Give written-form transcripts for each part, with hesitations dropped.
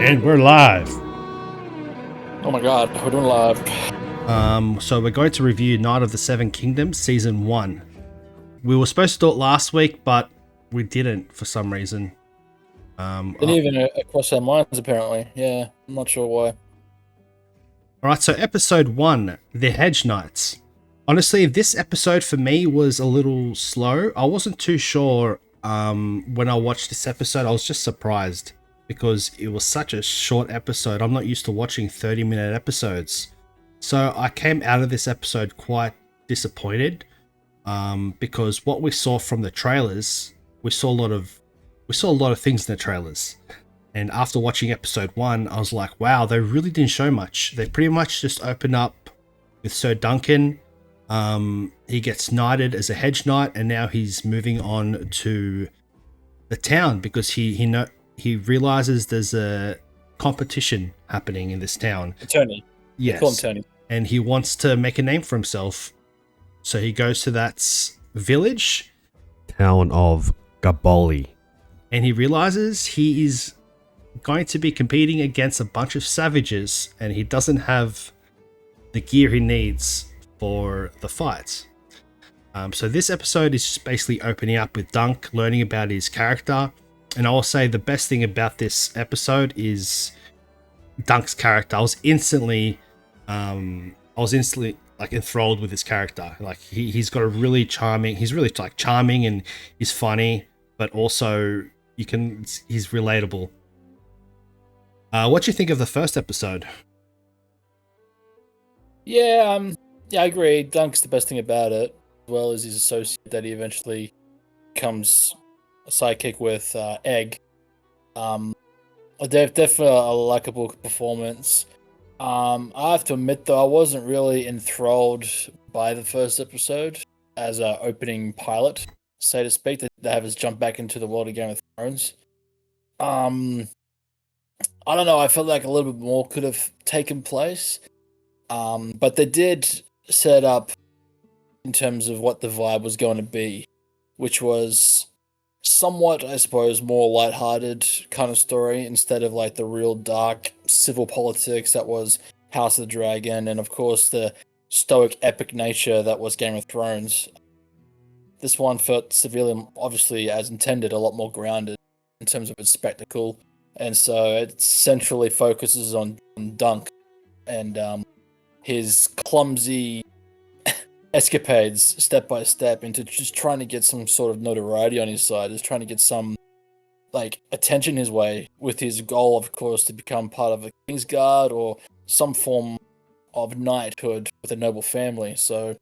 And we're live. Oh my god, we're doing live. So we're going to review Knight of the Seven Kingdoms Season 1. We were supposed to do it last week, but we didn't for some reason. Didn't even cross our minds, apparently. Yeah, I'm not sure why. Alright, so Episode 1, The Hedge Knights. Honestly, this episode for me was a little slow. I wasn't too sure when I watched this episode. I was just surprised because it was such a short episode. I'm not used to watching 30-minute episodes. So I came out of this episode quite disappointed because what we saw from the trailers, we saw a lot of things in the trailers. And after watching episode 1, I was like, wow, they really didn't show much. They pretty much just open up with Sir Duncan. He gets knighted as a hedge knight, and now he's moving on to the town because he realizes there's a competition happening in this town. Tony. Yes. Call him Tony. And he wants to make a name for himself. So he goes to that village. Town of Gaboli. And he realizes he is going to be competing against a bunch of savages, and he doesn't have the gear he needs for the fight. So this episode is just basically opening up with Dunk, learning about his character. And I will say the best thing about this episode is Dunk's character. I was instantly like enthralled with his character. Like he's got a really charming. He's really like charming and he's funny, but also he's relatable. What do you think of the first episode? Yeah, I agree. Dunk's the best thing about it, as well as his associate that he eventually becomes a sidekick with, Egg. Definitely a likable performance. I have to admit, though, I wasn't really enthralled by the first episode as an opening pilot, so to speak, that they have us jump back into the world of Game of Thrones. I don't know, I felt like a little bit more could have taken place. But they did set up in terms of what the vibe was going to be, which was somewhat, I suppose, more lighthearted kind of story instead of like the real dark civil politics that was House of the Dragon, and of course the stoic epic nature that was Game of Thrones. This one felt severely, obviously as intended, a lot more grounded in terms of its spectacle, and so it centrally focuses on Dunk and his clumsy escapades step by step into just trying to get some sort of notoriety on his side, is trying to get some like attention his way, with his goal, of course, to become part of a Kingsguard or some form of knighthood with a noble family. So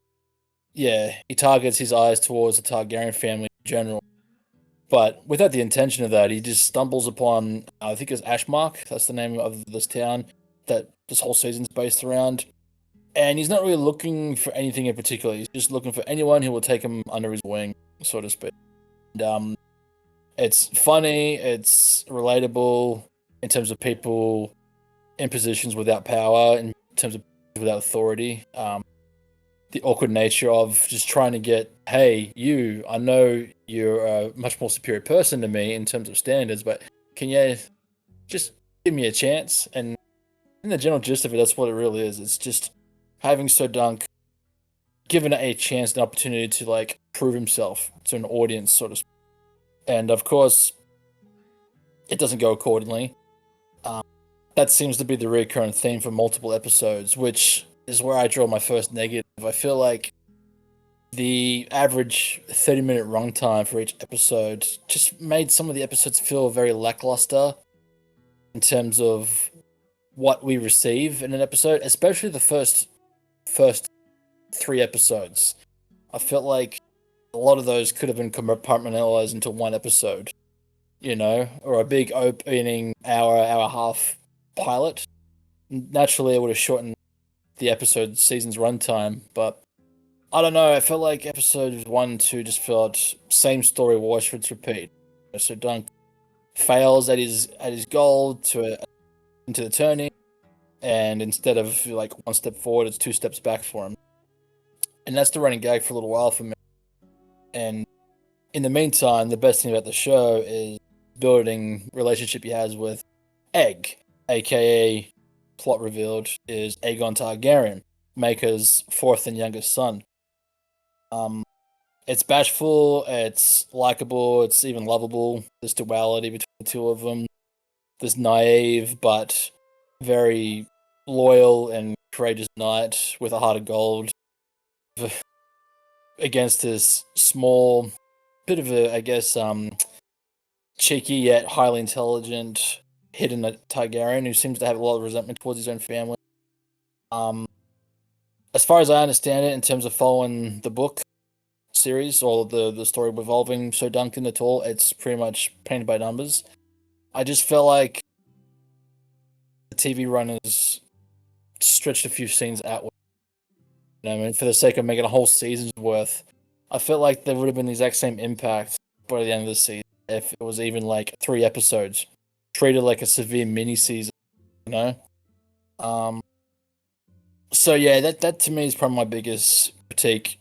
yeah, he targets his eyes towards the Targaryen family in general. But without the intention of that, he just stumbles upon, I think it's Ashmark, that's the name of this town that this whole season's based around. And he's not really looking for anything in particular. He's just looking for anyone who will take him under his wing, so to speak. And it's funny, it's relatable in terms of people in positions without power, in terms of without authority. The awkward nature of just trying to get, hey, you, I know you're a much more superior person to me in terms of standards, but can you just give me a chance? And in the general gist of it, that's what it really is. It's just having Sir Dunk given a chance, an opportunity to like prove himself to an audience, so to speak. And of course, it doesn't go accordingly. That seems to be the recurrent theme for multiple episodes, which is where I draw my first negative. I feel like the average 30-minute runtime for each episode just made some of the episodes feel very lackluster in terms of what we receive in an episode, especially the first 3 episodes. I felt like a lot of those could have been compartmentalized into one episode, or a big opening hour and a half pilot. Naturally, it would have shortened the episode season's runtime, but I don't know. I felt like episodes 1 and 2 just felt same story, wash, rinse, repeat. So Dunk fails at his goal into the turning, and instead of like one step forward, it's 2 steps back for him. And that's the running gag for a little while for me. And in the meantime, the best thing about the show is building relationship he has with Egg, aka plot revealed is Aegon Targaryen, Maker's fourth and youngest son. It's bashful, it's likable, it's even lovable. There's duality between the two of them. This naive but very loyal and courageous knight with a heart of gold against this small, bit of a, I guess, cheeky yet highly intelligent hidden Targaryen who seems to have a lot of resentment towards his own family. As far as I understand it, in terms of following the book series or the story revolving Sir Duncan at all, it's pretty much painted by numbers. I just felt like the TV runners stretched a few scenes out. You know what I mean? For the sake of making a whole season's worth, I felt like there would have been the exact same impact by the end of the season if it was even like 3 episodes, treated like a severe mini season. You know. So yeah, that to me is probably my biggest critique.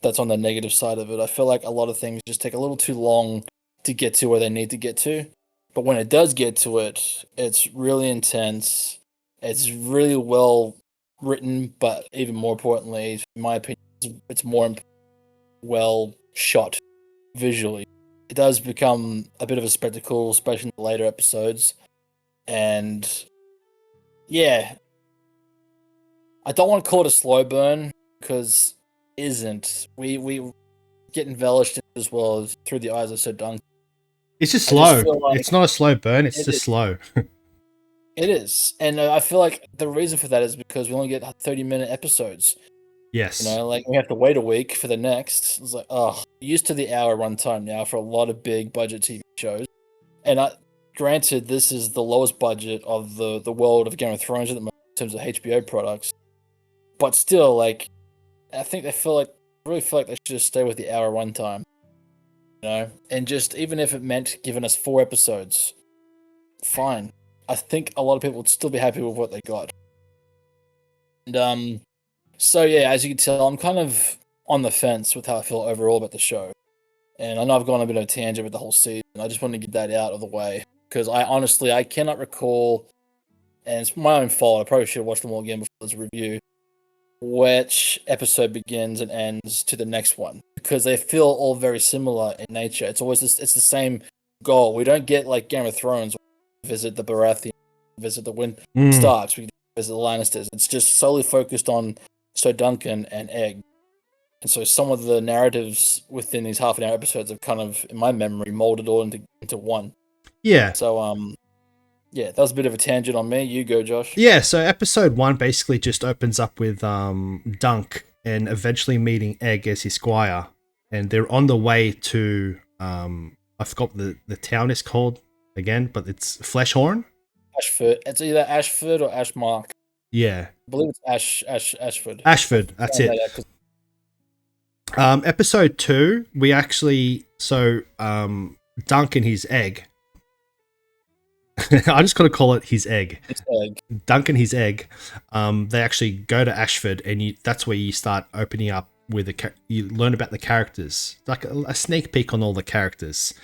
That's on the negative side of it. I feel like a lot of things just take a little too long to get to where they need to get to. But when it does get to it, it's really intense. It's really well written, but even more importantly, in my opinion, it's more well shot visually. It does become a bit of a spectacle, especially in the later episodes. And yeah, I don't want to call it a slow burn because it isn't. We get embellished as well as through the eyes of Sir Duncan. It's just I just slow. feel like It's not a slow burn. It's it just is. slow. It is, and I feel like the reason for that is because we only get 30-minute episodes. Yes. You know, like we have to wait a week for the next. It's like, oh, used to the hour runtime now for a lot of big budget TV shows. And granted, this is the lowest budget of the world of Game of Thrones at the moment in terms of HBO products. But still, like, I think really feel like they should just stay with the hour runtime. You know, and just even if it meant giving us 4 episodes, fine. I think a lot of people would still be happy with what they got. And so yeah, as you can tell, I'm kind of on the fence with how I feel overall about the show. And I know I've gone a bit of a tangent with the whole season. I just wanted to get that out of the way because I cannot recall, and it's my own fault. I probably should have watched them all again before this review. Which episode begins and ends to the next one because they feel all very similar in nature. It's always it's the same goal. We don't get like Game of Thrones, visit the Baratheon, visit the Starks, we visit the Lannisters. It's just solely focused on Sir Duncan and Egg. And so some of the narratives within these half-an-hour episodes have kind of, in my memory, molded all into one. Yeah. So yeah, that was a bit of a tangent on me. You go, Josh. Yeah, so episode 1 basically just opens up with Dunk and eventually meeting Egg as his squire. And they're on the way to, I forgot the town is called again, but it's Fleshhorn. Ashford. It's either Ashford or Ashmark. Yeah. I believe it's Ashford. Ashford, that's it. Episode 2, we actually, Dunk and his Egg. I just gotta call it his egg. His egg. Dunk and his egg. They actually go to Ashford, and that's where you start opening up with you learn about the characters, like a sneak peek on all the characters,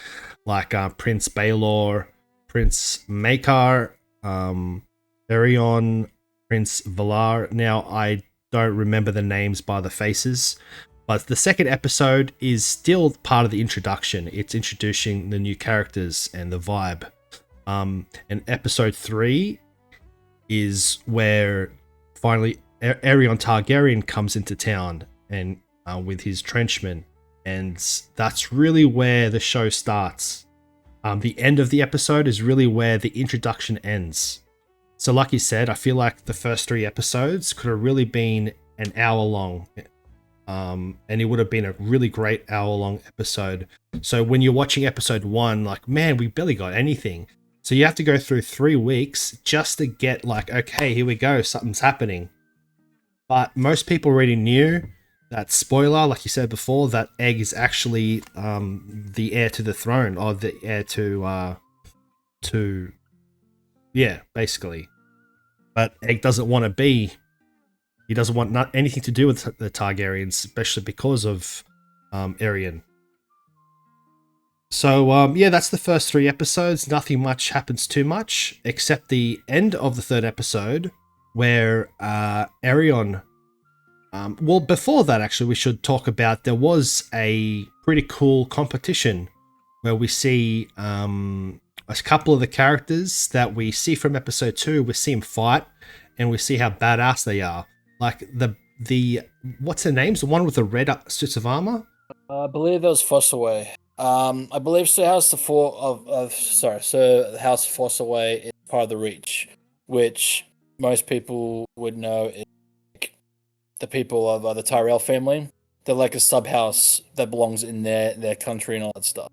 like Prince Baelor, Prince Maekar, Aerion, Prince Valar. Now I don't remember the names by the faces, but the second episode is still part of the introduction. It's introducing the new characters and the vibe. And episode 3 is where finally Aerion Targaryen comes into town and with his trenchmen, and that's really where the show starts. The end of the episode is really where the introduction ends. So like you said, I feel like the first 3 episodes could have really been an hour long, and it would have been a really great hour-long episode. So when you're watching episode 1, like, man, we barely got anything. So you have to go through 3 weeks just to get like, okay, here we go, something's happening. But most people already knew that, spoiler, like you said before, that Egg is actually the heir to the throne, or the heir to yeah, basically. But Egg doesn't want to be. He doesn't want anything to do with the Targaryens, especially because of Aerion. So yeah, that's the first 3 episodes. Nothing much happens too much, except the end of the third episode, where Arion. Well, before that, actually, we should talk about there was a pretty cool competition where we see a couple of the characters that we see from episode 2. We see them fight, and we see how badass they are. Like the what's their names? The one with the red suits of armor. I believe that was Fossaway. I believe Sir House Sir House Fossaway is part of the Reach, which most people would know is like the people of the Tyrell family. They're like a sub house that belongs in their country and all that stuff.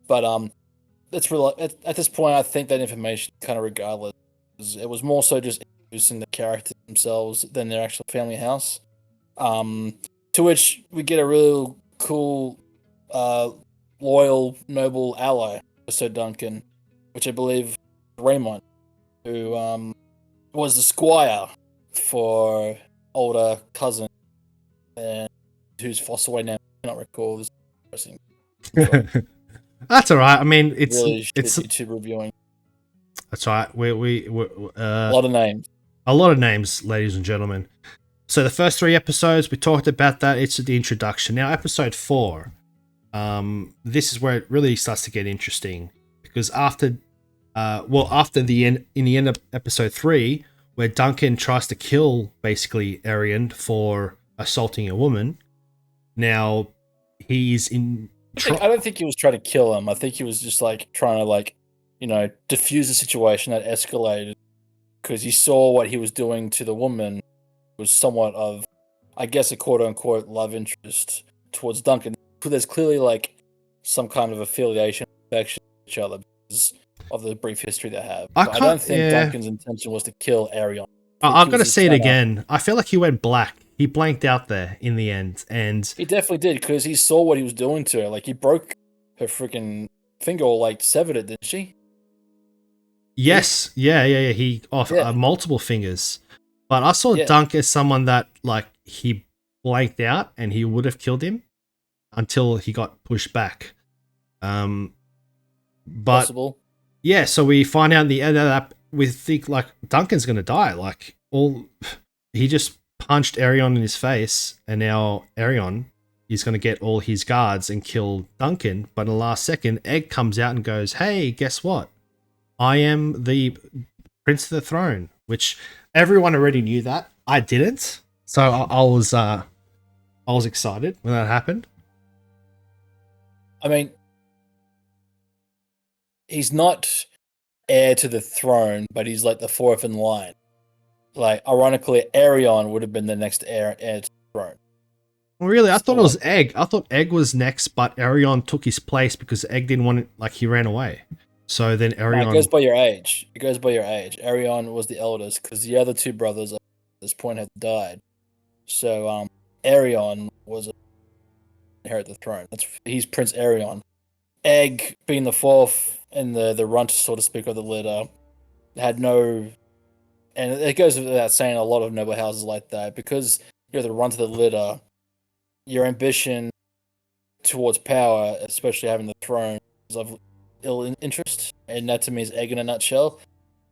But it's real at this point. I think that information kind of regardless. It was more so just introducing the characters themselves than their actual family house. To which we get a real cool, loyal, noble ally for Sir Duncan, which I believe is Raymond, who was the squire for older cousin, and who's Fossaway now. I cannot recall this person. That's all right. I mean, it's Really it's YouTube reviewing. that's all right. We A lot of names. a lot of names, ladies and gentlemen. So the first 3 episodes, we talked about that. It's the introduction. Now, episode 4, this is where it really starts to get interesting, because after the end of episode 3, where Duncan tries to kill basically Arion for assaulting a woman. Now he's in. I don't think he was trying to kill him. I think he was just like trying to diffuse the situation that escalated, because he saw what he was doing to the woman was somewhat of, I guess, a quote unquote love interest towards Duncan. There's clearly like some kind of affiliation, affection to each other because of the brief history they have. I don't think Duncan's intention was to kill Arion. I've got to see it again. I feel like he went black. He blanked out there in the end, and he definitely did, because he saw what he was doing to her. Like, he broke her freaking finger, or like severed it, didn't she? Yes, yeah. He off multiple fingers. But I saw Dunk as someone that like he blanked out, and he would have killed him until he got pushed back. But Possible. Yeah, so we find out in the end of that, we think like Duncan's gonna die. Like he just punched Arion in his face, and now Arion is gonna get all his guards and kill Duncan. But in the last second, Egg comes out and goes, "Hey, guess what? I am the Prince of the Throne," which everyone already knew that. I didn't, so I was excited when that happened. I mean, he's not heir to the throne, but he's like the fourth in line. Like, ironically, Arion would have been the next heir to the throne. Really, I thought it was Egg. I thought Egg was next, but Arion took his place because Egg didn't want it. Like, he ran away. So then Arion. No, it goes by your age. Arion was the eldest because the other 2 brothers at this point had died. So Arion was inherit the throne. He's Prince Arion. Egg, being the fourth and the runt, so to speak, of the litter, had no. And it goes without saying, a lot of noble houses like that, because you're the runt of the litter, your ambition towards power, especially having the throne, is of ill interest. And that to me is Egg in a nutshell,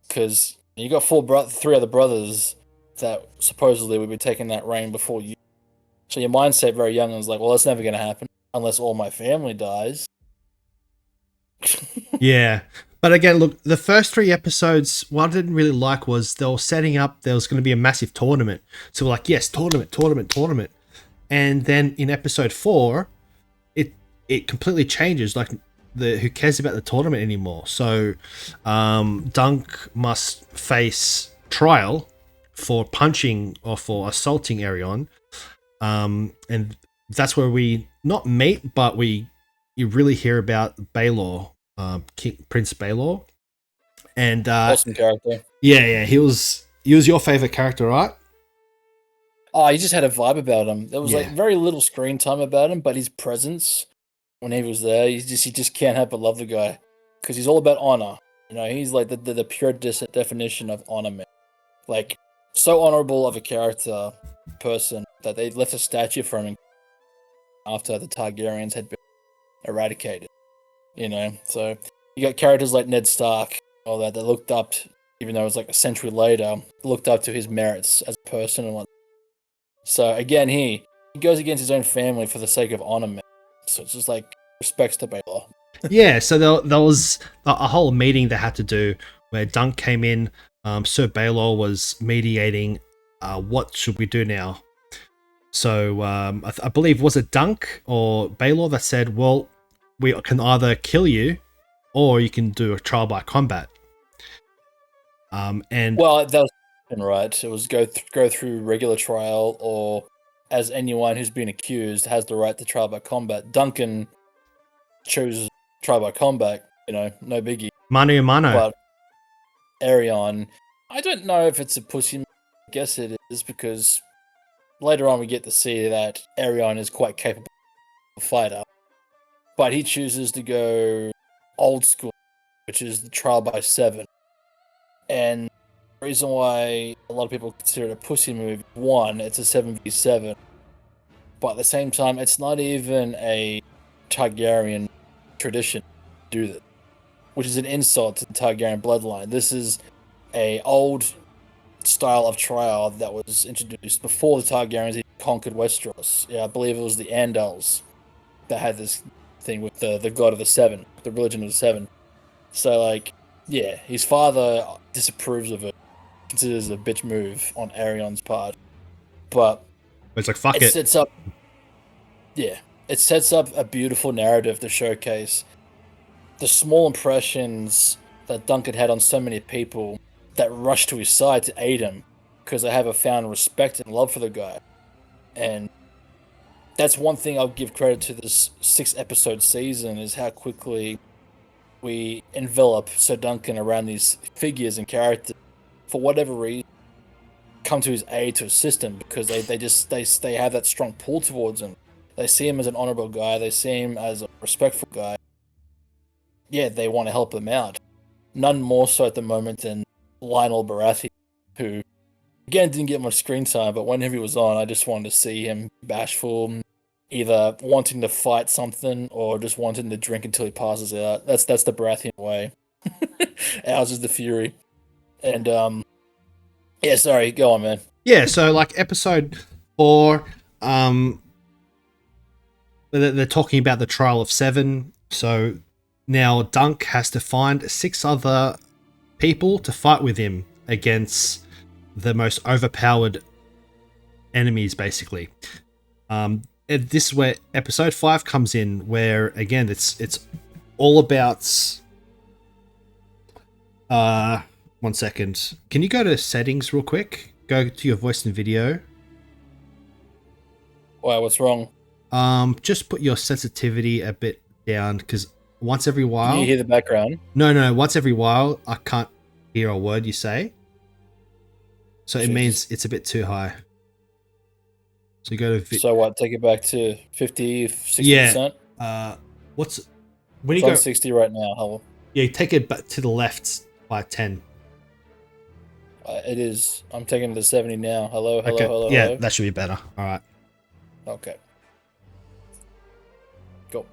because you got 3 other brothers that supposedly would be taking that reign before you. So your mindset very young is like, well, that's never going to happen unless all my family dies. Yeah. But again, look, the first 3 episodes, what I didn't really like was they were setting up there was going to be a massive tournament. So we're like, yes, tournament. And then in episode 4, it completely changes. Like, who cares about the tournament anymore? So Dunk must face trial for punching or for assaulting Arion. And that's where we not meet, but you really hear about Baelor. Prince Baelor, and awesome character. Yeah, he was your favorite character, right? Oh, he just had a vibe about him. There was like very little screen time about him, but his presence when he was there, you just can't help but love the guy, because he's all about honor. You know, he's like the pure definition of honor, man. Like, so honorable of a person that they left a statue for him after the Targaryens had been eradicated. you know. So you got characters like Ned Stark, all that looked up, even though it was like a century later, looked up to his merits as a person and what. So again, he goes against his own family for the sake of honor, man. So it's just like respects to Baylor. Yeah, so there was a whole meeting they had to do where Dunk came in. Sir Baylor was mediating. What should we do now? So I believe, was it Dunk or Baylor that said, well, we can either kill you or you can do a trial by combat. And Well, that was right. It was go through regular trial, or as anyone who's been accused has the right to trial by combat. Duncan chose trial by combat. You know, no biggie. mano a mano. But Arion, I don't know if it's a pussy. I guess it is, because later on we get to see that Arion is quite capable of a fighter, but he chooses to go old school, which is the trial by 7. And the reason why a lot of people consider it a pussy move, one, it's a 7v7, but at the same time, it's not even a Targaryen tradition to do this, which is an insult to the Targaryen bloodline. This is a old style of trial that was introduced before the Targaryens even conquered Westeros. Yeah, I believe it was the Andals that had this thing with the god of the 7, the religion of the 7. So, like, yeah, his father disapproves of it, considers it a bitch move on Arion's part. But It's like, fuck it it. sets up, yeah, it sets up a beautiful narrative to showcase the small impressions that Duncan had on so many people that rushed to his side to aid him because they have a found respect and love for the guy. And that's one thing I'll give credit to this 6-episode season, is how quickly we envelop Sir Duncan around these figures and characters, for whatever reason, come to his aid to assist him, because they have that strong pull towards him. They see him as an honorable guy. They see him as a respectful guy. Yeah, they want to help him out. None more so at the moment than Lionel Baratheon, who, again, didn't get much screen time, but whenever he was on, I just wanted to see him bashful, either wanting to fight something or just wanting to drink until he passes out. That's the Baratheon way. Ours is the Fury. And, yeah, sorry, go on, man. Yeah, so like episode 4, they're talking about the trial of 7. So now Dunk has to find 6 other people to fight with him against the most overpowered enemies, basically. And this is where episode 5 comes in, where again it's all about. One second. Can you go to settings real quick? Go to your voice and video. Why, what's wrong? Just put your sensitivity a bit down, because once every while. Can you hear the background? No. Once every while, I can't hear a word you say. So it Jeez. means it's a bit too high. So you go to. So what? Take it back to 50, 60%? Yeah. What's when you It's go? on 60 right now. How? Yeah, take it back to the left by 10. It is. I'm taking it to 70 now. Hello. Okay. Hello. Yeah, that should be better. All right. Okay. Go.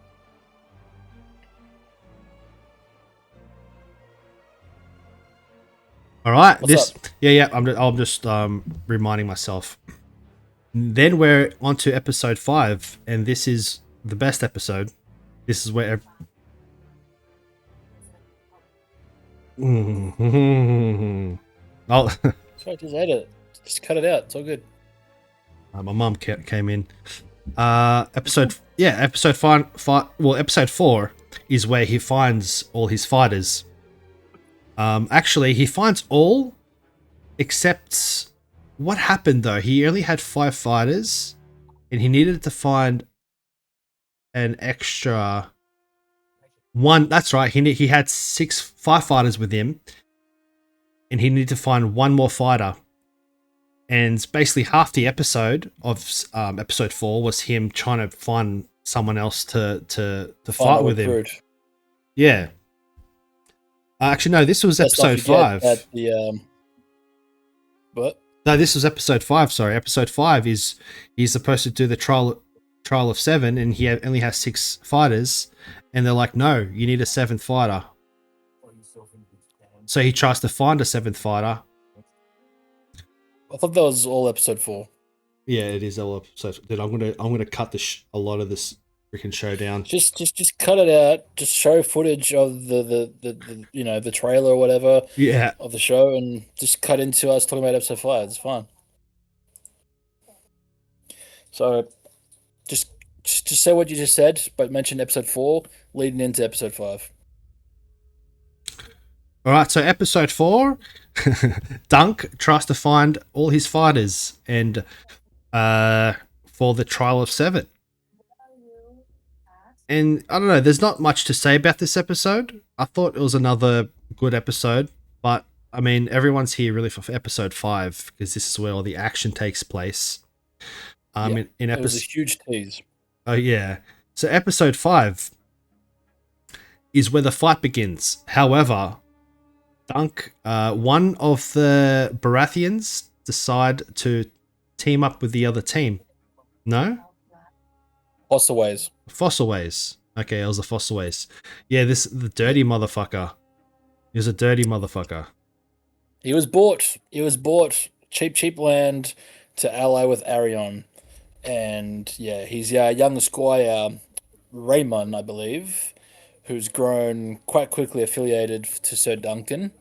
All right. What's up? Yeah. I'm just reminding myself. Then we're on to episode 5, and this is the best episode. This is where. Oh, Sorry, just edit it. Just cut it out. It's all good. my mum came in. Episode 5. Well, episode 4 is where he finds all his fighters. Actually, he finds all except what happened though. He only had 5 fighters, and he needed to find an extra one. That's right. He had 5 fighters with him, and he needed to find one more fighter. And basically, half the episode of episode 4 was him trying to find someone else to fight Final with him. recruit. Yeah. Actually, no. This was Let's not episode forget 5. that the what? No, this was episode 5. Sorry, episode 5 is he's supposed to do the trial of 7, and he only has 6 fighters, And they're like, no, you need a seventh fighter. So he tries to find a seventh fighter. I thought that was all episode 4. Yeah, it is all episode. Then I'm gonna cut a lot of this freaking show down. Just cut it out. Just show footage of the the trailer or whatever Yeah, of the show, and just cut into us talking about episode 5. It's fine. So, just say what you just said, but mention episode 4 leading into episode 5. All right, so episode 4, Dunk tries to find all his fighters and for the trial of 7. And I don't know, there's not much to say about this episode. I thought it was another good episode, but I mean, everyone's here really for episode 5 because this is where all the action takes place. In It was a episode, huge tease. oh yeah, so episode 5 is where the fight begins. However, Dunk, one of the Baratheons decide to team up with the other team. No? Fossilways. Fossilways. Okay, it was the Fossilways. Yeah, the dirty motherfucker. He was a dirty motherfucker. He was bought. Cheap land to ally with Arion. And yeah, he's young squire Raymond, I believe, who's grown quite quickly affiliated to Sir Duncan.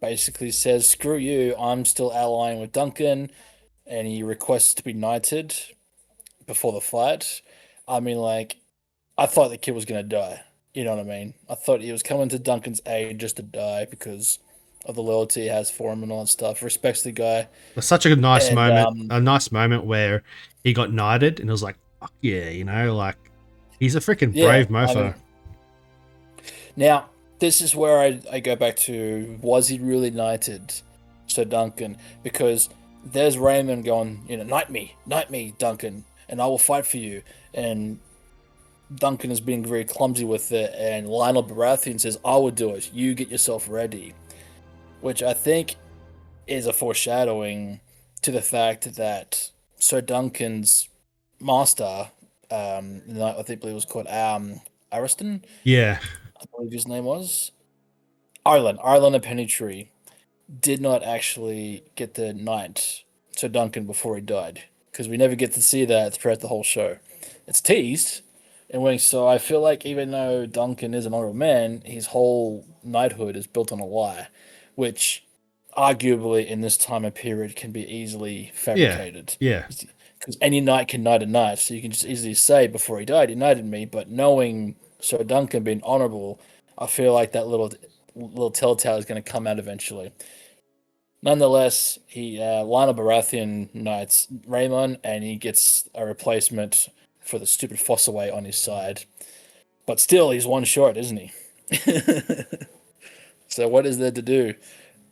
Basically says, screw you, I'm still allying with Duncan, and he requests to be knighted before the fight. I mean, like, I thought the kid was going to die. You know what I mean? I thought he was coming to Duncan's aid just to die because of the loyalty he has for him and all that stuff. Respects the guy. It's such a nice moment. A nice moment where he got knighted and it was like, fuck yeah, like, he's a freaking brave mofo. I mean, now, this is where I go back to, was he really knighted, Sir Duncan? Because there's Raymond going, knight me, Duncan, and I will fight for you. And Duncan is being very clumsy with it, and Lionel Baratheon says, I will do it, you get yourself ready. Which I think is a foreshadowing to the fact that Sir Duncan's master, I think it was called Ariston? Yeah. I believe his name was Arlen of Pennytree, did not actually get the knight Sir Duncan before he died, because we never get to see that throughout the whole show. It's teased, and so I feel like even though Duncan is an honorable man, his whole knighthood is built on a lie, which arguably in this time and period can be easily fabricated. Yeah. Because any knight can knight a knight, so you can just easily say before he died, he knighted me, but knowing Sir Duncan being honorable, I feel like that little telltale is going to come out eventually. Nonetheless, Lionel Baratheon knights Raymond, and he gets a replacement for the stupid Fossilway on his side. But still, he's one short, isn't he? So what is there to do?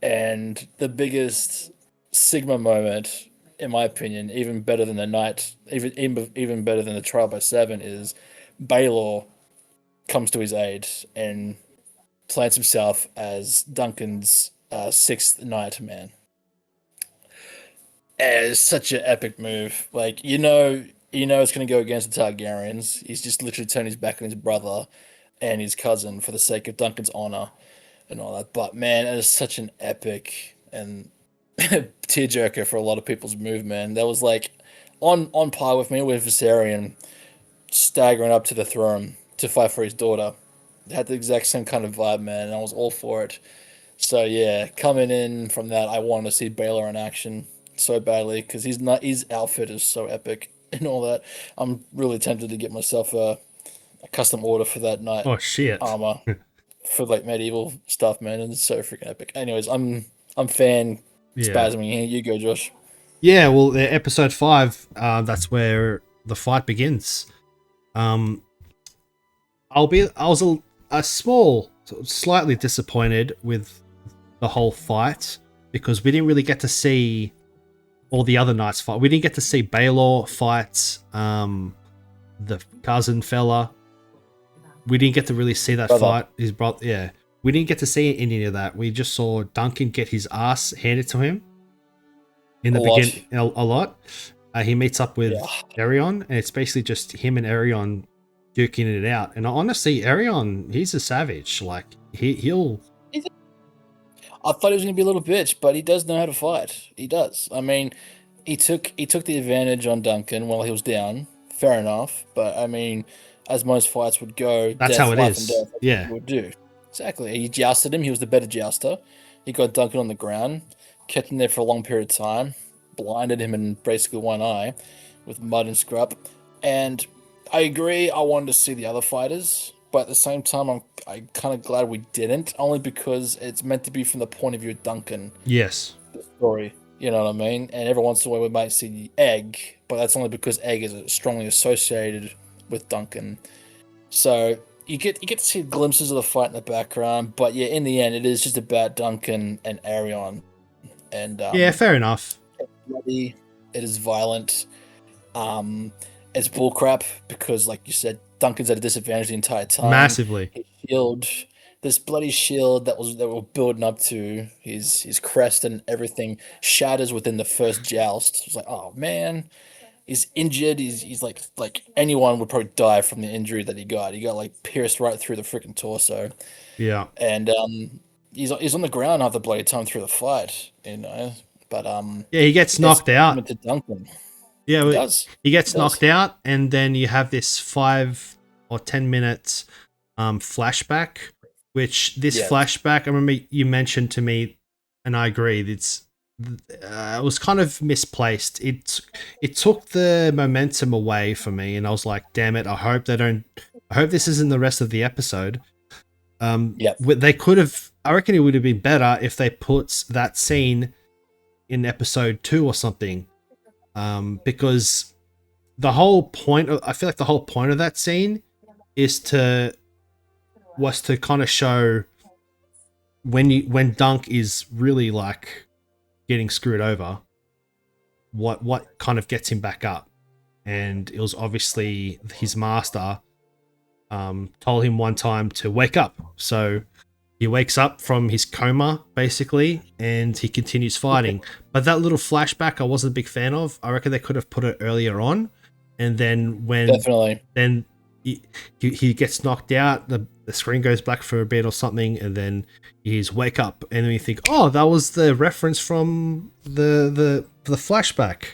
And the biggest Sigma moment, in my opinion, even better than the night, even better than the trial by 7, is Baelor comes to his aid and plants himself as Duncan's 6th knight, man. And it's such an epic move. Like, it's going to go against the Targaryens. He's just literally turned his back on his brother and his cousin for the sake of Duncan's honor and all that. But man, it is such an epic and tearjerker for a lot of people's move, man. That was like on par with me with Viserion staggering up to the throne to fight for his daughter. It had the exact same kind of vibe, man, and I was all for it. So yeah, coming in from that, I wanted to see Baelor in action so badly because his outfit is so epic and all that. I'm really tempted to get myself a custom order for that knight. Oh shit. Armor for like medieval stuff, man, and it's so freaking epic. Anyways, I'm fan spasming here. You go, Josh. Yeah, well, episode 5, that's where the fight begins. I was a small, slightly disappointed with the whole fight because we didn't really get to see all the other knights fight. We didn't get to see Baelor fight the cousin fella. We didn't get to really see that fight. His brother, yeah. We didn't get to see any of that. We just saw Duncan get his ass handed to him in the beginning a lot. He meets up with Arion, and it's basically just him and Arion duking it out. And honestly, Arion, he's a savage. Like he'll. I thought he was going to be a little bitch, but he does know how to fight. He does. I mean, he took the advantage on Duncan while he was down. Fair enough, but I mean, as most fights would go, That's how it life is. and death, Yeah. he would do. Exactly. He jousted him. He was the better jouster. He got Duncan on the ground, kept him there for a long period of time, blinded him in basically one eye with mud and scrub. And I agree. I wanted to see the other fighters, but at the same time, I'm kind of glad we didn't, only because it's meant to be from the point of view of Duncan Yes. story. You know what I mean? And every once in a while we might see Egg, but that's only because Egg is strongly associated with Duncan. So you get to see glimpses of the fight in the background, but yeah, in the end, it is just about Duncan and Arion. And Yeah, fair enough. it's bloody, it is violent. It's bullcrap because, like you said, Duncan's at a disadvantage the entire time. Massively. His shield, this bloody shield that we're building up to his crest and everything shatters within the first joust. It's like, oh man, he's injured. He's like anyone would probably die from the injury that he got. He got like pierced right through the freaking torso, Yeah. and he's on the ground half the bloody time through the fight, you know. But Yeah, he gets knocked out. To Duncan. Yeah, He does. he gets He does. knocked out, and then you have this 5 or 10 minutes flashback. Which this Yeah. flashback, I remember you mentioned to me, and I agree. It was kind of misplaced. It took the momentum away for me, and I was like, "Damn it! I hope this isn't the rest of the episode." Yep. They could have. I reckon it would have been better if they put that scene in episode 2 or something, because the whole point of, I feel like the whole point of that scene was to kind of show when Dunk is really like getting screwed over, what kind of gets him back up. And it was obviously his master told him one time to wake up. So he wakes up from his coma basically, and he continues fighting. But that little flashback I wasn't a big fan of. I reckon they could have put it earlier on, and then when Definitely. then he gets knocked out, the screen goes black for a bit or something, and then he's wake up, and then you think, oh, that was the reference from the flashback.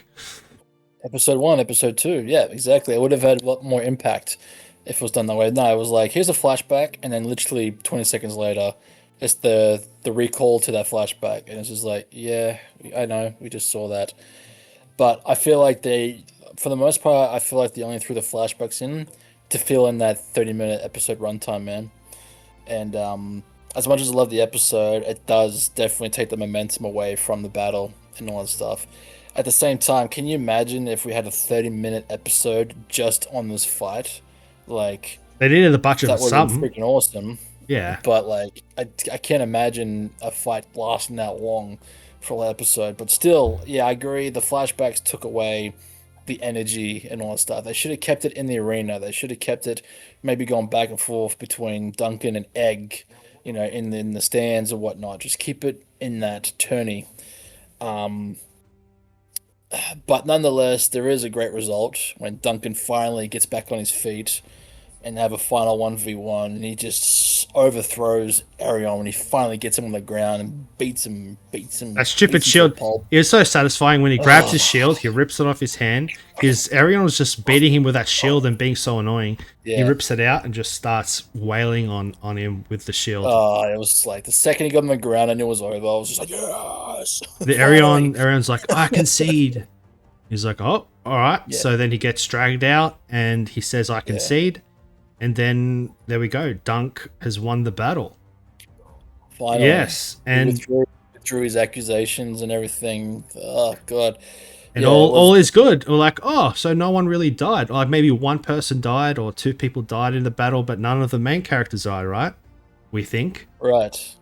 Episode 1, episode 2. Yeah, exactly. It would have had a lot more impact if it was done that way. No, it was like, here's a flashback, and then literally 20 seconds later, it's the recall to that flashback. And it's just like, yeah, I know, we just saw that. But I feel like they, for the most part, I feel like they only threw the flashbacks in to fill in that 30-minute episode runtime, man. And as much as I love the episode, it does definitely take the momentum away from the battle and all that stuff. At the same time, can you imagine if we had a 30-minute episode just on this fight? Like, They needed a bunch of that would be something. freaking awesome. Yeah. But like, I can't imagine a fight lasting that long for that episode. But still, yeah, I agree. The flashbacks took away the energy and all that stuff. They should have kept it in the arena. They should have kept it maybe going back and forth between Duncan and Egg, you know, in the stands or whatnot. Just keep it in that tourney. But nonetheless, there is a great result when Duncan finally gets back on his feet and have a final 1v1, and he just overthrows Arion when he finally gets him on the ground and beats him. That stupid beats him to a shield. pulp. It was so satisfying when he grabs his shield, he rips it off his hand. Because Arion was just beating him with that shield and being so annoying. He Yeah. rips it out and just starts wailing on him with the shield. It was like the second he got on the ground, I knew it was over. I was just like, yes. The Finally. Arion's like, I concede. He's like, oh, all right. Yeah. So then he gets dragged out and he says, I concede. And then there we go. Dunk has won the battle. Finally. Yes. He And withdrew his accusations and everything. Oh god. And Yeah, all is good. We're like, oh, so no one really died. Like maybe one person died or 2 people died in the battle, but none of the main characters died, right? We think. right.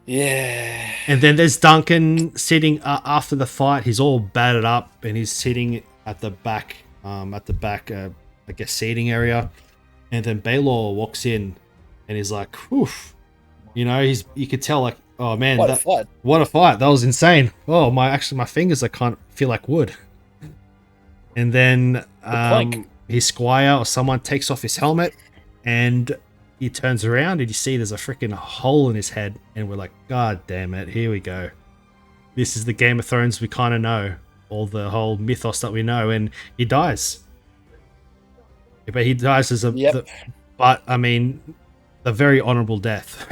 Yeah. And then there's Duncan sitting after the fight. He's all battered up and he's sitting at the back, I guess, seating area. And then Baylor walks in and he's like, whew. You know, you could tell like, oh man, What a fight. what a fight. That was insane. Oh, my fingers, I can't feel like wood. And then, his squire or someone takes off his helmet, and he turns around and you see there's a freaking hole in his head, and we're like, God damn it, here we go. This is the Game of Thrones we kind of know, all the whole mythos that we know, and he dies. But he dies as a, Yep. but I mean, a very honorable death.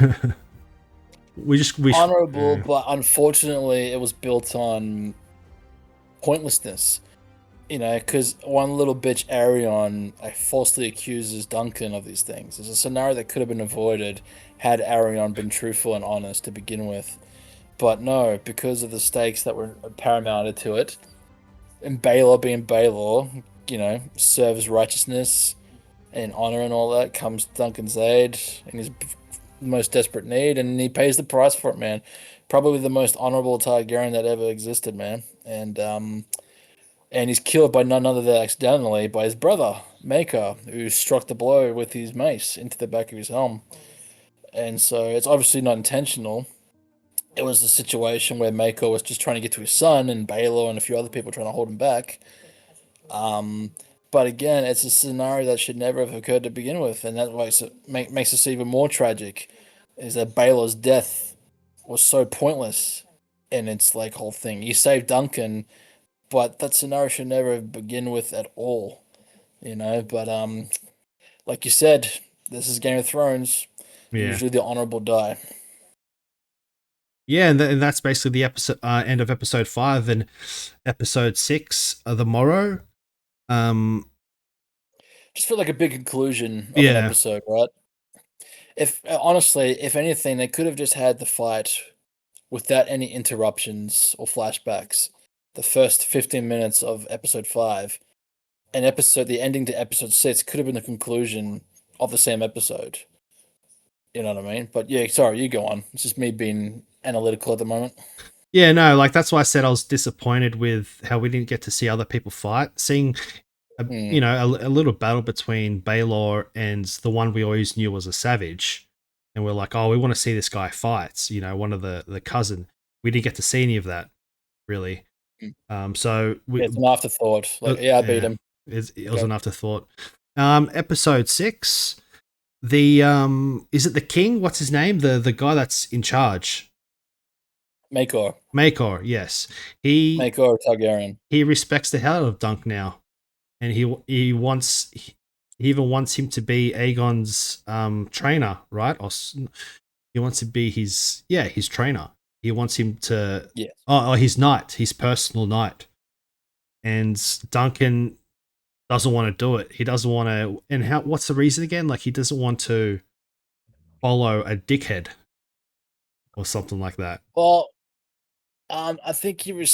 we Honorable, yeah. but unfortunately, it was built on pointlessness. You know, because one little bitch Arion falsely accuses Duncan of these things. It's a scenario that could have been avoided had Arion been truthful and honest to begin with. But no, because of the stakes that were paramounted to it, and Baelor being Baelor, you know, serves righteousness and honor and all that, comes Duncan's aid in his most desperate need, and he pays the price for it, man. Probably the most honorable Targaryen that ever existed, man. And he's killed by none other than accidentally by his brother, Maker, who struck the blow with his mace into the back of his helm. And so it's obviously not intentional. It was a situation where Mako was just trying to get to his son, and Baelor and a few other people trying to hold him back. But again, it's a scenario that should never have occurred to begin with, and that makes us even more tragic. Is that Baelor's death was so pointless in its like whole thing. You saved Duncan, but that scenario should never have begin with at all. You know, but like you said, this is Game of Thrones. Yeah. Usually the honorable die. Yeah, and that's basically the episode end of episode 5 and episode 6 of the Morrow. Just feel like a big conclusion of an Yeah. episode, right? If honestly, if anything, they could have just had the fight without any interruptions or flashbacks. The first 15 minutes of episode 5, and the ending to episode 6 could have been the conclusion of the same episode. You know what I mean? But yeah, sorry, you go on. It's just me being analytical at the moment. Yeah, no, like that's why I said I was disappointed with how we didn't get to see other people fight. Seeing, you know, a little battle between Baelor and the one we always knew was a savage, and we're like, oh, we want to see this guy fight. You know, one of the cousin. We didn't get to see any of that, really. So It's an afterthought. Like, yeah, I beat him. It was an afterthought. Episode 6. The is it the king? What's his name? The guy that's in charge. Maekor, yes. Maekor Targaryen. He respects the hell out of Dunk now, and he even wants him to be Aegon's trainer, right? Or he wants to be his trainer. He wants him to his knight, his personal knight. And Duncan doesn't want to do it. He doesn't want to. And what's the reason again? Like he doesn't want to follow a dickhead or something like that. Well, I think he's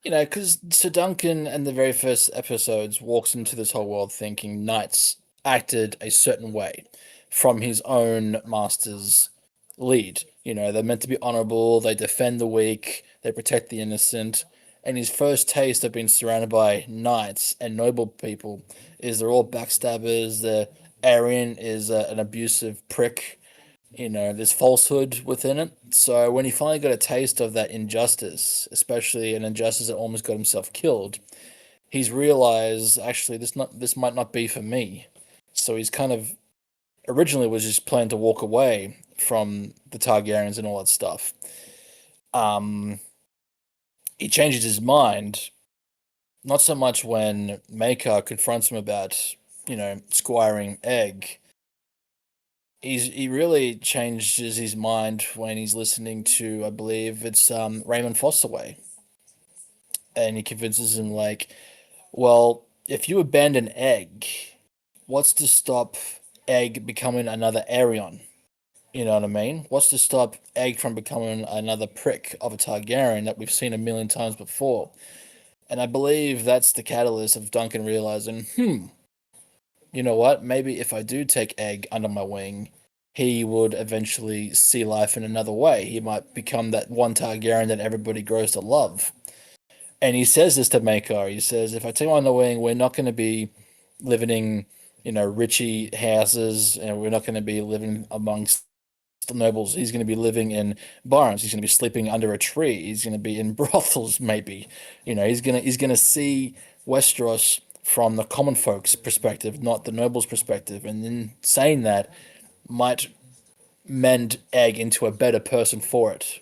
you know, because Sir Duncan in the very first episodes walks into this whole world thinking knights acted a certain way from his own master's lead. You know, they're meant to be honorable, they defend the weak, they protect the innocent. And his first taste of being surrounded by knights and noble people is they're all backstabbers. The Aryan is an abusive prick. You know, there's falsehood within it. So when he finally got a taste of that injustice, especially an injustice that almost got himself killed, he's realized actually this might not be for me. So he's kind of originally was just planning to walk away from the Targaryens and all that stuff. He changes his mind, not so much when Maekar confronts him about, you know, squiring Egg. He really changes his mind when he's listening to, I believe it's Raymond Fosterway, and he convinces him like, well, if you abandon Egg, what's to stop Egg becoming another Aerion? You know what I mean? What's to stop Egg from becoming another prick of a Targaryen that we've seen a million times before? And I believe that's the catalyst of Duncan realizing, you know what? Maybe if I do take Egg under my wing, he would eventually see life in another way. He might become that one Targaryen that everybody grows to love. And he says this to Maekar. He says, if I take him under wing, we're not going to be living in, you know, richy houses, and we're not going to be living amongst nobles. He's going to be living in barns. He's going to be sleeping under a tree. He's going to be in brothels, maybe. You know, he's going to see Westeros from the common folks' perspective, not the nobles' perspective. And in saying that, might mend Egg into a better person for it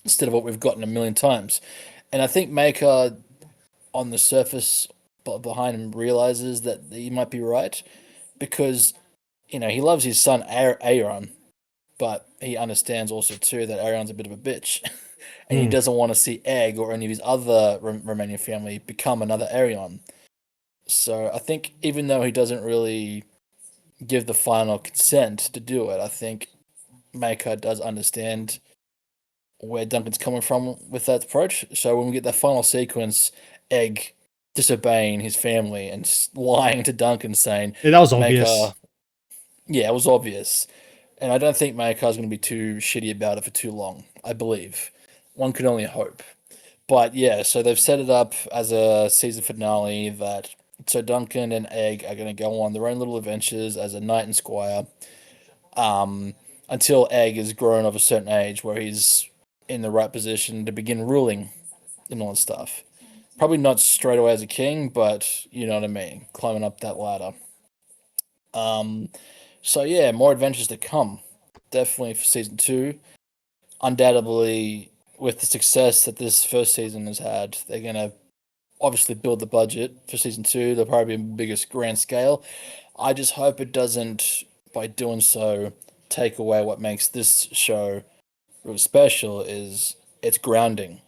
instead of what we've gotten a million times. And I think Maker, on the surface, behind him, realizes that he might be right because he loves his son Aaron, but he understands also too that Aaron's a bit of a bitch, and he Hmm. doesn't want to see Egg or any of his other Romanian family become another Arion. So I think even though he doesn't really give the final consent to do it, I think Maker does understand where Duncan's coming from with that approach. So when we get that final sequence, Egg disobeying his family and lying to Duncan, saying Yeah, that was Maker, obvious. yeah, it was obvious. And I don't think Maker's going to be too shitty about it for too long, I believe. One can only hope. But yeah, so they've set it up as a season finale that so Duncan and Egg are going to go on their own little adventures as a knight and squire, um, until Egg is grown of a certain age where he's in the right position to begin ruling and all that stuff. Probably not straight away as a king, but you know what I mean, climbing up that ladder. Um, so yeah, more adventures to come. Definitely for season two. Undoubtedly, with the success that this first season has had, they're gonna obviously build the budget for season two. They'll probably be biggest grand scale. I just hope it doesn't, by doing so, take away what makes this show really special is its grounding.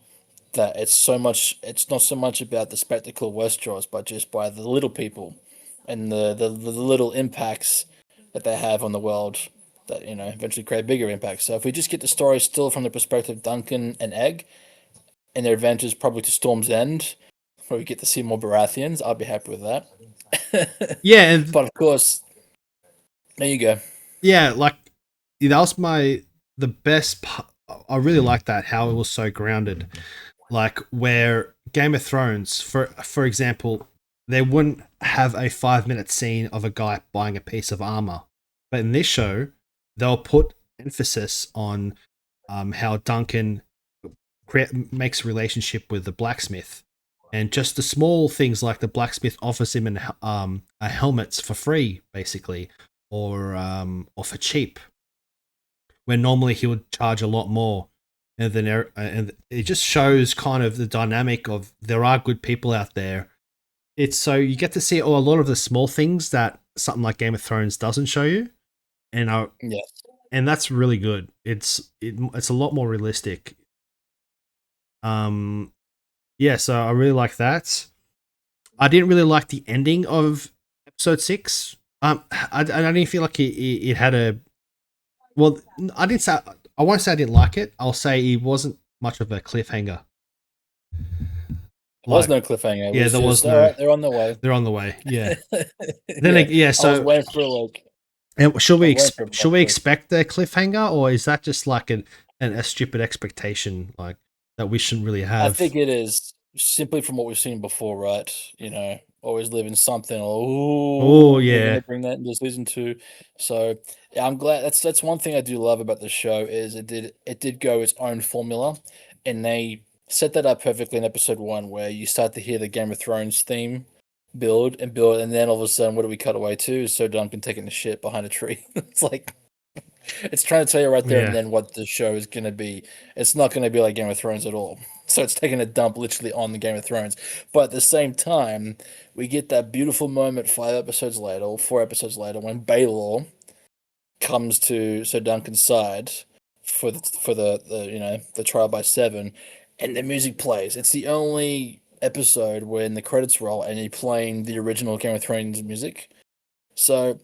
That it's not so much about the spectacle of Westeros, but just by the little people and the little impacts that they have on the world that, eventually create bigger impacts. So if we just get the story still from the perspective of Duncan and Egg and their adventures probably to Storm's End, where we get to see more Baratheons, I'll be happy with that. Yeah, and But of course, there you go. yeah, like that was the best. I really like that how it was so grounded. Like where Game of Thrones, for example, they wouldn't have a 5 minute scene of a guy buying a piece of armor, but in this show, they'll put emphasis on how Duncan makes a relationship with the blacksmith, and just the small things like the blacksmith offers him a helmets for free, basically, or for cheap, when normally he would charge a lot more. And it just shows kind of the dynamic of there are good people out there. It's so you get to see a lot of the small things that something like Game of Thrones doesn't show you, and Yes. and that's really good. It's a lot more realistic. Um, yeah, so I really like that. I didn't really like the ending of episode 6. I didn't feel like it had a. Well, I didn't say. I won't say I didn't like it. I'll say it wasn't much of a cliffhanger. There was Like, no cliffhanger. It yeah, was there was just, all no. right, they're on their way. They're on the way. Yeah. Then, Yeah, yeah. I was So, waiting for like should I we was waiting for a should we plot twist. expect the cliffhanger, or is that just like a stupid expectation, like that we shouldn't really I have? think it is simply from what we've seen before, right? Always living something. Oh Oh, they're gonna yeah, bring that into season two. So yeah, I'm glad. That's one thing I do love about the show is it did go its own formula, and they set that up perfectly in episode one, where you start to hear the Game of Thrones theme build and build, and then all of a sudden, what do we cut away to? So Duncan taking a shit behind a tree. It's like it's trying to tell you right there and yeah. then what the show is going to be. It's not going to be like Game of Thrones at all. So it's taking a dump literally on the Game of Thrones. But at the same time, we get that beautiful moment 5 episodes later, or 4 episodes later, when Baelor comes to Sir Duncan's side for the trial by seven, and the music plays. It's the only episode when the credits roll and you're playing the original Game of Thrones music. So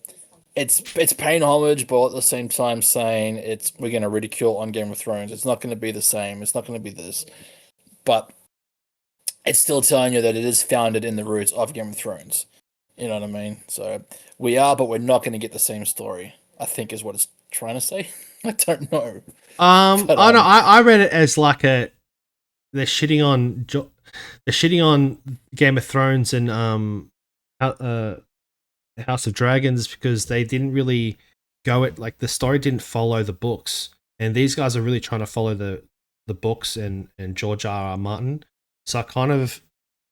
it's paying homage, but at the same time saying we're going to ridicule on Game of Thrones. It's not going to be the same. It's not going to be this, but it's still telling you that it is founded in the roots of Game of Thrones. You know what I mean? So we are, but we're not going to get the same story. I think is what it's trying to say. I don't know, but I don't know. I read it as like they're shitting on they're shitting on Game of Thrones and House of Dragons because they didn't really go it like the story didn't follow the books, and these guys are really trying to follow the books and George R. R. Martin. So I kind of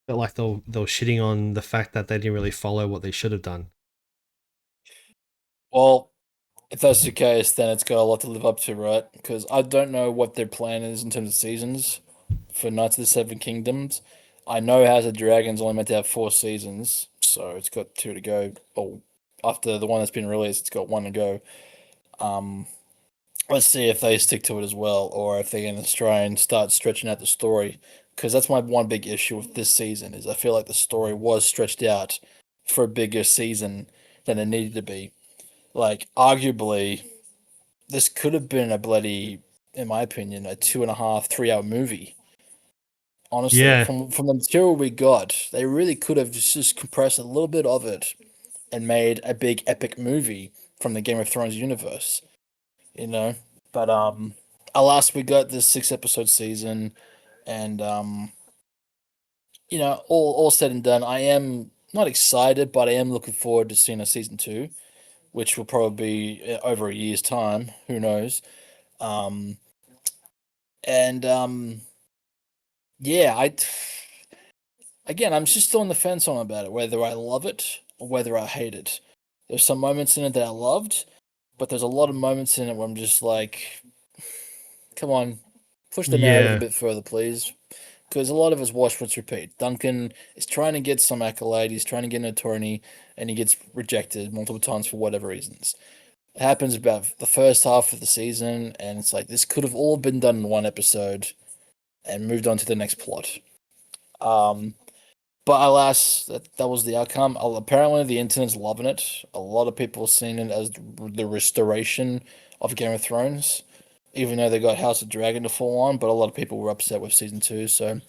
felt like they were shitting on the fact that they didn't really follow what they should have done. Well, if that's the case, then it's got a lot to live up to, right? Because I don't know what their plan is in terms of seasons for Knights of the Seven Kingdoms. I know House of Dragons only meant to have 4 seasons, so it's got 2 to go. Or after the one that's been released, it's got 1 to go. Um, let's see if they stick to it as well, or if they're going to try and start stretching out the story. Because that's my one big issue with this season is I feel like the story was stretched out for a bigger season than it needed to be. Like, arguably, this could have been a bloody, in my opinion, a 2.5, 3 hour movie. Honestly, Yeah, from the material we got, they really could have just compressed a little bit of it and made a big epic movie from the Game of Thrones universe. You know, but alas, we got this 6 episode season, and all said and done, I am not excited, but I am looking forward to seeing a season 2, which will probably be over a year's time. Who knows? Um, and yeah, again, I'm just still on the fence on about it, whether I love it or whether I hate it. There's some moments in it that I loved, but there's a lot of moments in it where I'm just like, come on, push the narrative a yeah. bit further, please. Because a lot of us watch what's repeat. Duncan is trying to get some accolade, he's trying to get an attorney, and he gets rejected multiple times for whatever reasons. It happens about the first half of the season, and it's like this could have all been done in one episode and moved on to the next plot. Um, but alas, that was the outcome. Apparently, the internet's loving it. A lot of people seeing it as the restoration of Game of Thrones, even though they got House of Dragon to fall on. But a lot of people were upset with season 2. So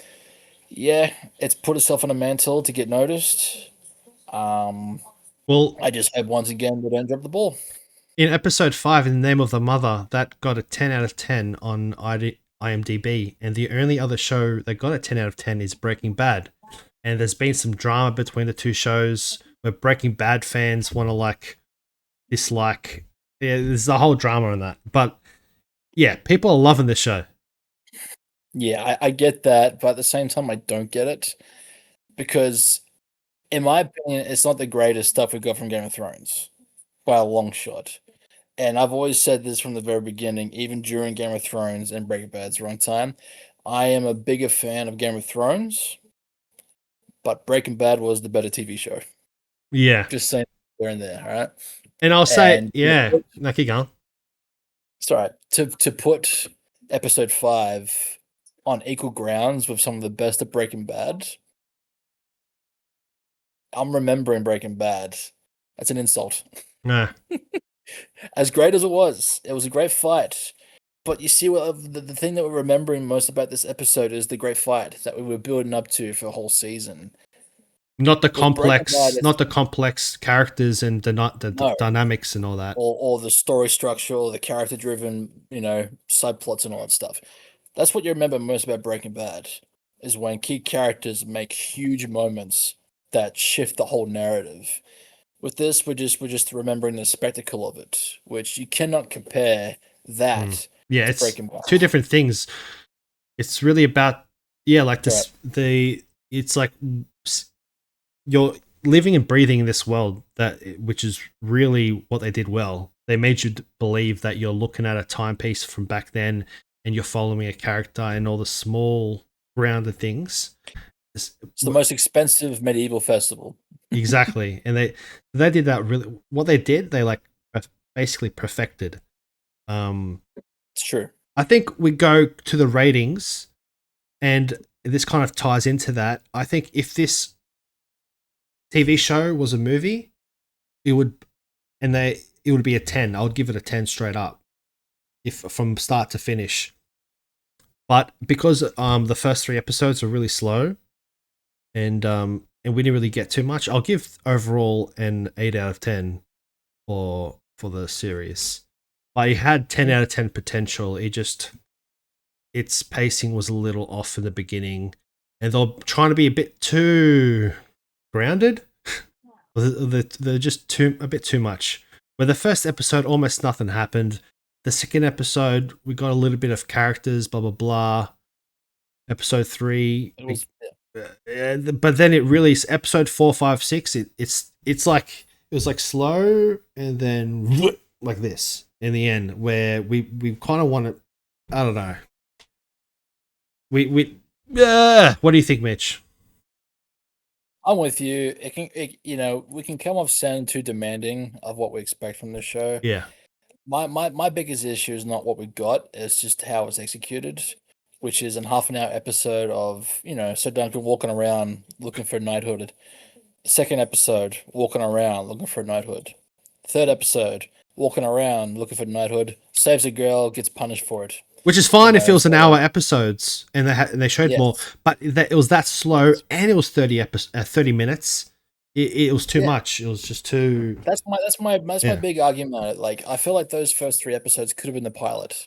yeah, it's put itself on a mantle to get noticed. Um, Well, I just hope once again we don't drop the ball. in episode 5, In the Name of the Mother, that got a 10 out of 10 on IMDb, and the only other show that got a 10 out of 10 is Breaking Bad. And there's been some drama between the two shows where Breaking Bad fans want to dislike. Yeah, there's a whole drama on that. But yeah, people are loving this show. Yeah, I get that, but at the same time, I don't get it because, in my opinion, it's not the greatest stuff we got from Game of Thrones by a long shot. And I've always said this from the very beginning, even during Game of Thrones and Breaking Bad's runtime. I am a bigger fan of Game of Thrones, but Breaking Bad was the better TV show. Yeah. Just saying there and there, all right? And I'll say, And yeah, no, keep going. sorry, to put episode 5 on equal grounds with some of the best of Breaking Bad, I'm remembering Breaking Bad. That's an insult. Nah. As great as it was a great fight. But you see, what the thing that we're remembering most about this episode is the great fight that we were building up to for a whole season. Not the With Breaking Bad, complex characters and the No. dynamics and all that. Or the story structure, or the character-driven, subplots and all that stuff. That's what you remember most about Breaking Bad, is when key characters make huge moments that shift the whole narrative. With this, we're just remembering the spectacle of it, which you cannot compare that Yeah, to it's Breaking Bad. two different things. It's really about like this. It's like you're living and breathing in this world which is really what they did well. They made you believe that you're looking at a timepiece from back then, and you're following a character and all the small grounded things. It's the most expensive medieval festival. Exactly, and they did that really. What they did, they basically perfected. It's true. I think we go to the ratings, and this kind of ties into that. I think if this TV show was a movie, it would be a 10. I would give it a 10 straight up, if from start to finish. But because the first 3 episodes are really slow, and we didn't really get too much, I'll give overall an 8 out of 10 for the series. But it had 10 out of 10 potential. Its pacing was a little off in the beginning, and they're trying to be a bit too grounded. They're just a bit too much. Where the first episode, almost nothing happened. The second episode, we got a little bit of characters, blah blah blah. Episode 3, but then it really episode 4, 5, 6. It's like it was like slow and then like this in the end where we kind of want to. I don't know. We what do you think, Mitch? I'm with you. We can come off sounding too demanding of what we expect from the show. Yeah. My biggest issue is not what we got, it's just how it's executed, which is a half an hour episode of, Sir Duncan walking around looking for knighthood. Second episode, walking around looking for knighthood. Third episode, walking around looking for knighthood, saves a girl, gets punished for it. Which is fine if it was an so- hour episodes and they showed Yes. more, but it was that slow and it was 30 minutes. It was too Yeah. much. It was just too. That's my Yeah. big argument on it. Like, I feel like those first 3 episodes could have been the pilot.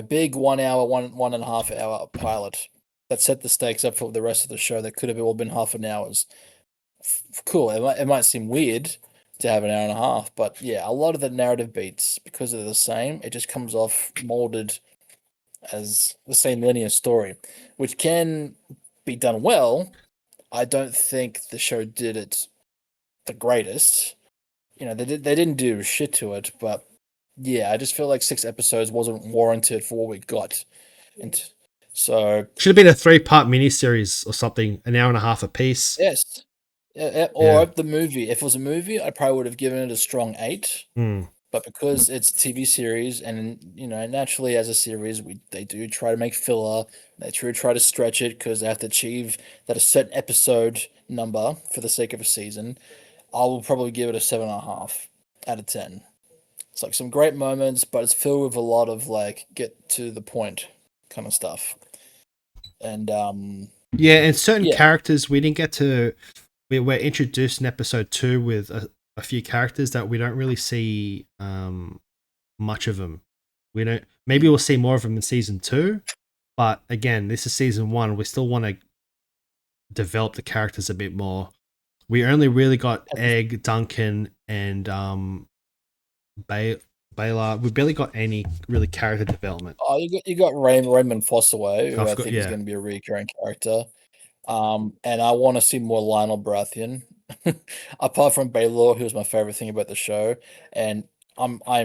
Big 1 hour, 1.5 hour pilot that set the stakes up for the rest of the show. That could have all been half an hour's. Cool. It might seem weird to have an hour and a half, but yeah, a lot of the narrative beats, because they're the same, it just comes off molded as the same linear story, which can be done well. I don't think the show did it the greatest. They didn't do shit to it, but yeah, I just feel like 6 episodes wasn't warranted for what we got. And so Should have been a 3-part miniseries or something, an hour and a half a piece. yes. Or the movie. If it was a movie, I probably would have given it a strong 8. Hmm. But because it's a TV series, and naturally as a series, they do try to make filler. They try to stretch it because they have to achieve that a certain episode number for the sake of a season. I will probably give it a 7.5 out of 10. It's like some great moments, but it's filled with a lot of like get to the point kind of stuff. And Yeah, and certain Yeah. characters we didn't get to. We were introduced in episode 2 with a few characters that we don't really see much of them. We don't. Maybe we'll see more of them in season 2, but again, this is season 1. We still want to develop the characters a bit more. We only really got Egg, Duncan, and Baylor. We barely got any really character development. oh, you got Raymond Fossaway, who I I forgot- think is yeah. going to be a recurring character. And I want to see more Lionel Baratheon. Apart from Baylor, who's my favorite thing about the show, and I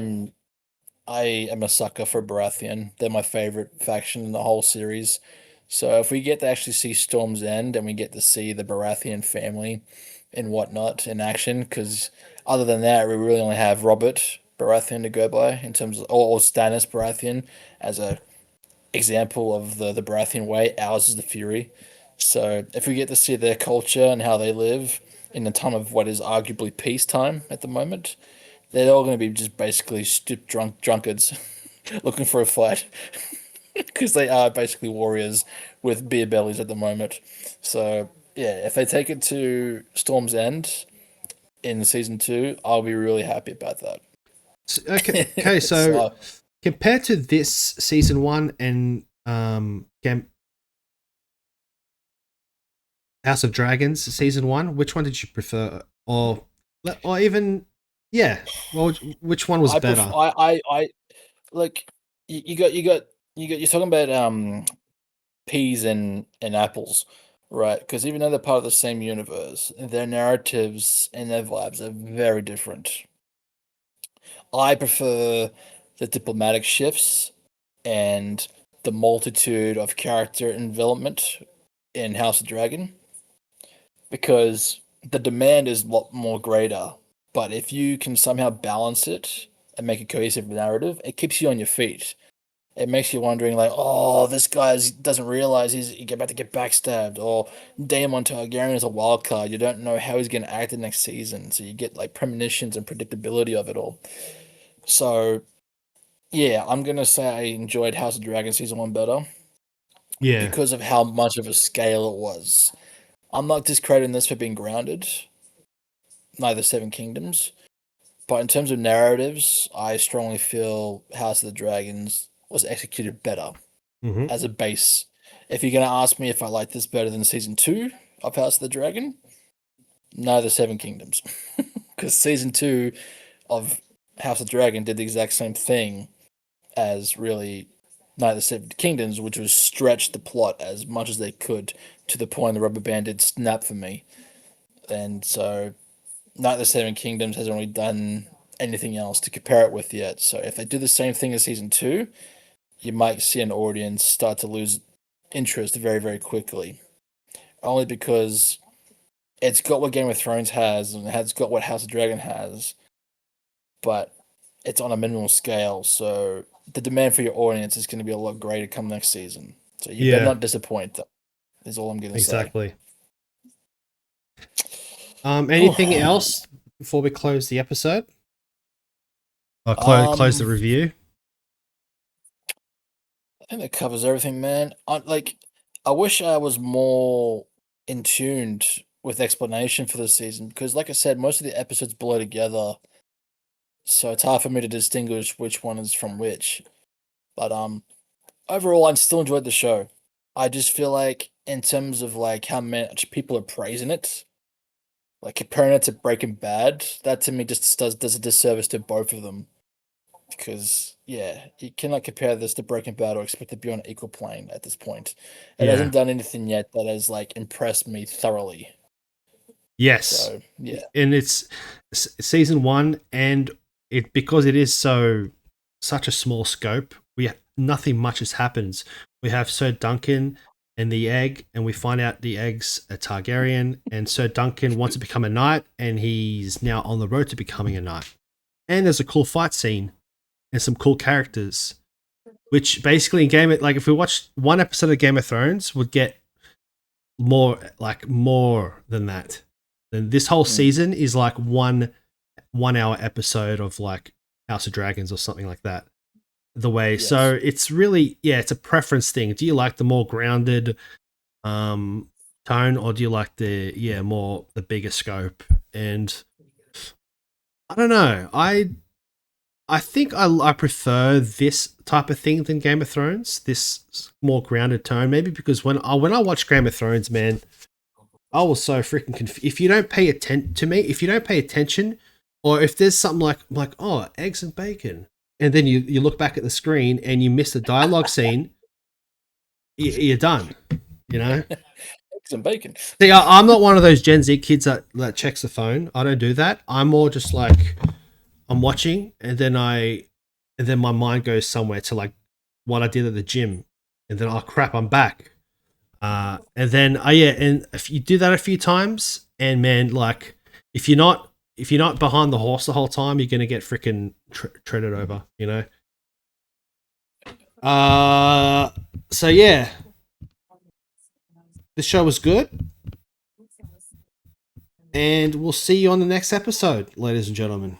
am a sucker for Baratheon. They're my favorite faction in the whole series. So if we get to actually see Storm's End and we get to see the Baratheon family and whatnot in action, because other than that, we really only have Robert Baratheon to go by in terms of, or Stannis Baratheon as a example of the Baratheon way. Ours is the Fury. So if we get to see their culture and how they live in a time of what is arguably peacetime at the moment, they're all going to be just basically drunkards looking for a fight because they are basically warriors with beer bellies at the moment. So yeah, if they take it to Storm's End in season 2, I'll be really happy about that. Okay, so compared to this season 1 and House of Dragons season 1, which one did you prefer, or even well, which one was better? I like you're talking about peas and apples, right? Because even though they're part of the same universe, their narratives and their vibes are very different. I prefer the diplomatic shifts and the multitude of character development in House of Dragon because the demand is a lot more greater. But if you can somehow balance it and make a cohesive narrative, it keeps you on your feet. It makes you wondering, like, oh, this guy doesn't realize he's about to get backstabbed, or Daemon Targaryen is a wild card. You don't know how he's going to act the next season, so you get like premonitions and predictability of it all. So, yeah, I'm gonna say I enjoyed House of Dragon season 1 better Yeah, because of how much of a scale it was. I'm not discrediting this for being grounded, neither Seven Kingdoms, but in terms of narratives, I strongly feel House of the Dragons was executed better hmm as a base. If you're gonna ask me if I like this better than season 2 of House of the Dragon, neither Seven Kingdoms, because season 2 of House of Dragon did the exact same thing as really Night of the Seven Kingdoms, which was stretch the plot as much as they could to the point the rubber band did snap for me. And so Night of the Seven Kingdoms hasn't really done anything else to compare it with yet. So if they do the same thing as season two, you might see an audience start to lose interest very, very quickly. Only because it's got what Game of Thrones has and it's got what House of Dragon has, but it's on a minimal scale. So the demand for your audience is going to be a lot greater come next season. So you better Yeah. not disappoint them. Is all I'm going to say. Exactly. Anything else before we close the episode? Or close the review? I think that covers everything, man. I wish I was more in tuned with explanation for this season because, like I said, most of the episodes blur together, so it's hard for me to distinguish which one is from which. But overall, I still enjoyed the show. I just feel like, in terms of like how much people are praising it, like comparing it to Breaking Bad, that to me just does a disservice to both of them. Because yeah, you cannot compare this to Breaking Bad or expect to be on an equal plane at this point. It Yeah. hasn't done anything yet that has like impressed me thoroughly. Yes. So yeah, And it's season one, and because it is such a small scope, nothing much has happens. We have Sir Duncan and the egg, and we find out the egg's a Targaryen, and Sir Duncan wants to become a knight, and he's now on the road to becoming a knight. And there's a cool fight scene and some cool characters, which basically in if we watched one episode of Game of Thrones, would get more than that. Then this whole season is like 1 hour episode of like House of Dragons or something like that. Yes. So it's really, it's a preference thing. Do you like the more grounded tone, or do you like the bigger scope? And I don't know. I think I prefer this type of thing than Game of Thrones. This more grounded tone, maybe because when I watched Game of Thrones, man, I was so freaking confused. If you don't pay attention, or if there's something like oh, eggs and bacon, and then you look back at the screen and you miss the dialogue scene, you're done. You know. eggs and bacon. See, I'm not one of those Gen Z kids that checks the phone. I don't do that. I'm more just like, I'm watching, and then my mind goes somewhere to like what I did at the gym, and then, oh crap, I'm back. And then and if you do that a few times, and man, like if you're not behind the horse the whole time, you're gonna get freaking treaded over, you know. So yeah, this show was good, and we'll see you on the next episode, ladies and gentlemen.